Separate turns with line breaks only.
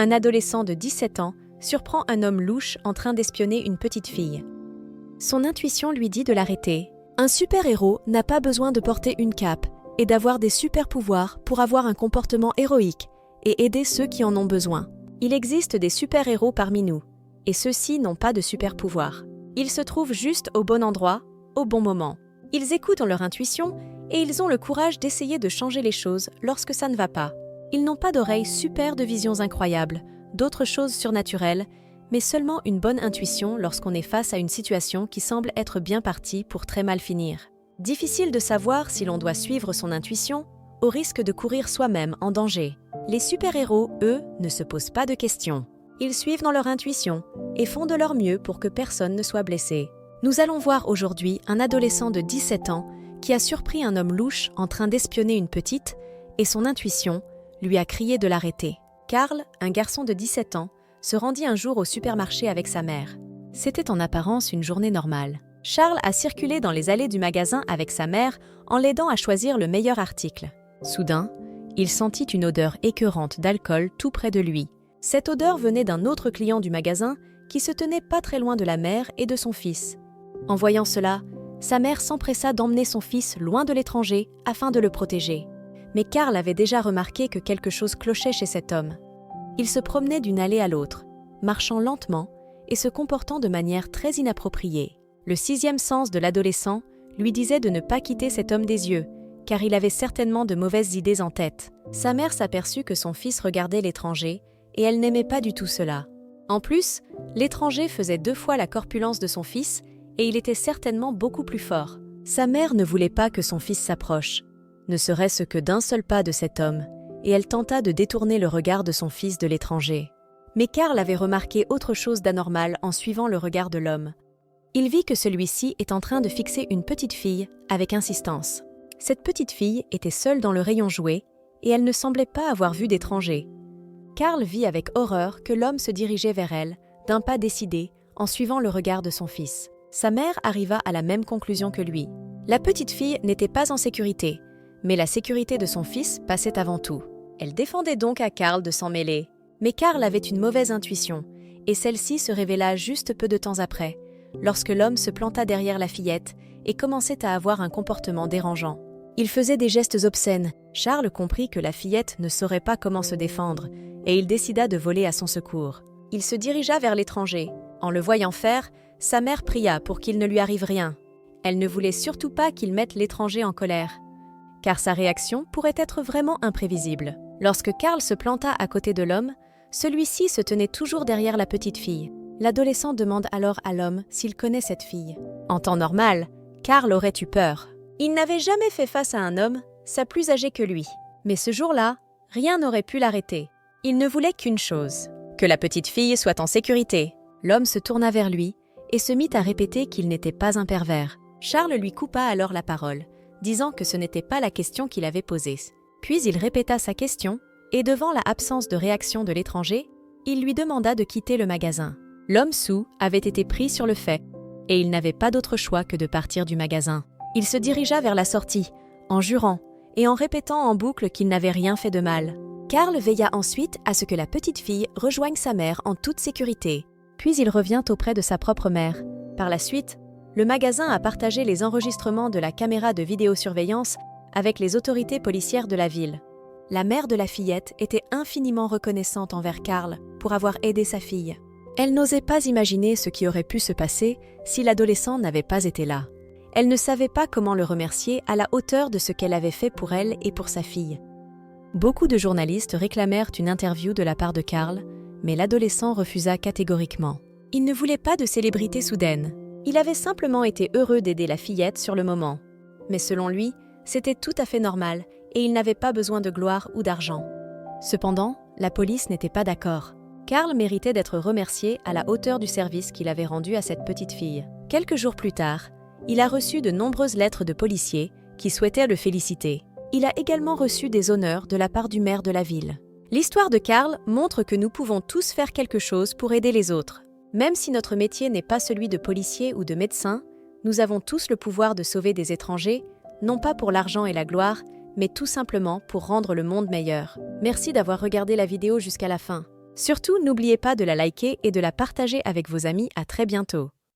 Un adolescent de 17 ans surprend un homme louche en train d'espionner une petite fille. Son intuition lui dit de l'arrêter. Un super-héros n'a pas besoin de porter une cape et d'avoir des super-pouvoirs pour avoir un comportement héroïque et aider ceux qui en ont besoin. Il existe des super-héros parmi nous, et ceux-ci n'ont pas de super-pouvoirs. Ils se trouvent juste au bon endroit, au bon moment. Ils écoutent leur intuition et ils ont le courage d'essayer de changer les choses lorsque ça ne va pas. Ils n'ont pas d'oreilles super de visions incroyables, d'autres choses surnaturelles, mais seulement une bonne intuition lorsqu'on est face à une situation qui semble être bien partie pour très mal finir. Difficile de savoir si l'on doit suivre son intuition, au risque de courir soi-même en danger. Les super-héros, eux, ne se posent pas de questions. Ils suivent dans leur intuition et font de leur mieux pour que personne ne soit blessé. Nous allons voir aujourd'hui un adolescent de 17 ans qui a surpris un homme louche en train d'espionner une petite et son intuition lui a crié de l'arrêter. Karl, un garçon de 17 ans, se rendit un jour au supermarché avec sa mère. C'était en apparence une journée normale. Charles a circulé dans les allées du magasin avec sa mère en l'aidant à choisir le meilleur article. Soudain, il sentit une odeur écœurante d'alcool tout près de lui. Cette odeur venait d'un autre client du magasin qui se tenait pas très loin de la mère et de son fils. En voyant cela, sa mère s'empressa d'emmener son fils loin de l'étranger afin de le protéger. Mais Karl avait déjà remarqué que quelque chose clochait chez cet homme. Il se promenait d'une allée à l'autre, marchant lentement et se comportant de manière très inappropriée. Le sixième sens de l'adolescent lui disait de ne pas quitter cet homme des yeux, car il avait certainement de mauvaises idées en tête. Sa mère s'aperçut que son fils regardait l'étranger, et elle n'aimait pas du tout cela. En plus, l'étranger faisait 2 fois la corpulence de son fils, et il était certainement beaucoup plus fort. Sa mère ne voulait pas que son fils s'approche, ne serait-ce que d'un seul pas de cet homme, et elle tenta de détourner le regard de son fils de l'étranger. Mais Karl avait remarqué autre chose d'anormal en suivant le regard de l'homme. Il vit que celui-ci est en train de fixer une petite fille avec insistance. Cette petite fille était seule dans le rayon jouets et elle ne semblait pas avoir vu d'étranger. Karl vit avec horreur que l'homme se dirigeait vers elle, d'un pas décidé, en suivant le regard de son fils. Sa mère arriva à la même conclusion que lui. La petite fille n'était pas en sécurité, mais la sécurité de son fils passait avant tout. Elle défendait donc à Karl de s'en mêler. Mais Karl avait une mauvaise intuition, et celle-ci se révéla juste peu de temps après, lorsque l'homme se planta derrière la fillette et commençait à avoir un comportement dérangeant. Il faisait des gestes obscènes. Charles comprit que la fillette ne saurait pas comment se défendre, et il décida de voler à son secours. Il se dirigea vers l'étranger. En le voyant faire, sa mère pria pour qu'il ne lui arrive rien. Elle ne voulait surtout pas qu'il mette l'étranger en colère, car sa réaction pourrait être vraiment imprévisible. Lorsque Karl se planta à côté de l'homme, celui-ci se tenait toujours derrière la petite fille. L'adolescent demande alors à l'homme s'il connaît cette fille. En temps normal, Karl aurait eu peur. Il n'avait jamais fait face à un homme, ça plus âgé que lui. Mais ce jour-là, rien n'aurait pu l'arrêter. Il ne voulait qu'une chose, que la petite fille soit en sécurité. L'homme se tourna vers lui et se mit à répéter qu'il n'était pas un pervers. Charles lui coupa alors la parole, disant que ce n'était pas la question qu'il avait posée. Puis il répéta sa question, et devant la absence de réaction de l'étranger, il lui demanda de quitter le magasin. L'homme soûl avait été pris sur le fait, et il n'avait pas d'autre choix que de partir du magasin. Il se dirigea vers la sortie, en jurant, et en répétant en boucle qu'il n'avait rien fait de mal. Karl veilla ensuite à ce que la petite fille rejoigne sa mère en toute sécurité. Puis il revint auprès de sa propre mère. Par la suite, le magasin a partagé les enregistrements de la caméra de vidéosurveillance avec les autorités policières de la ville. La mère de la fillette était infiniment reconnaissante envers Karl pour avoir aidé sa fille. Elle n'osait pas imaginer ce qui aurait pu se passer si l'adolescent n'avait pas été là. Elle ne savait pas comment le remercier à la hauteur de ce qu'elle avait fait pour elle et pour sa fille. Beaucoup de journalistes réclamèrent une interview de la part de Karl, mais l'adolescent refusa catégoriquement. Il ne voulait pas de célébrité soudaine. Il avait simplement été heureux d'aider la fillette sur le moment. Mais selon lui, c'était tout à fait normal et il n'avait pas besoin de gloire ou d'argent. Cependant, la police n'était pas d'accord. Karl méritait d'être remercié à la hauteur du service qu'il avait rendu à cette petite fille. Quelques jours plus tard, il a reçu de nombreuses lettres de policiers qui souhaitaient le féliciter. Il a également reçu des honneurs de la part du maire de la ville. L'histoire de Karl montre que nous pouvons tous faire quelque chose pour aider les autres. Même si notre métier n'est pas celui de policier ou de médecin, nous avons tous le pouvoir de sauver des étrangers, non pas pour l'argent et la gloire, mais tout simplement pour rendre le monde meilleur. Merci d'avoir regardé la vidéo jusqu'à la fin. Surtout, n'oubliez pas de la liker et de la partager avec vos amis. À très bientôt.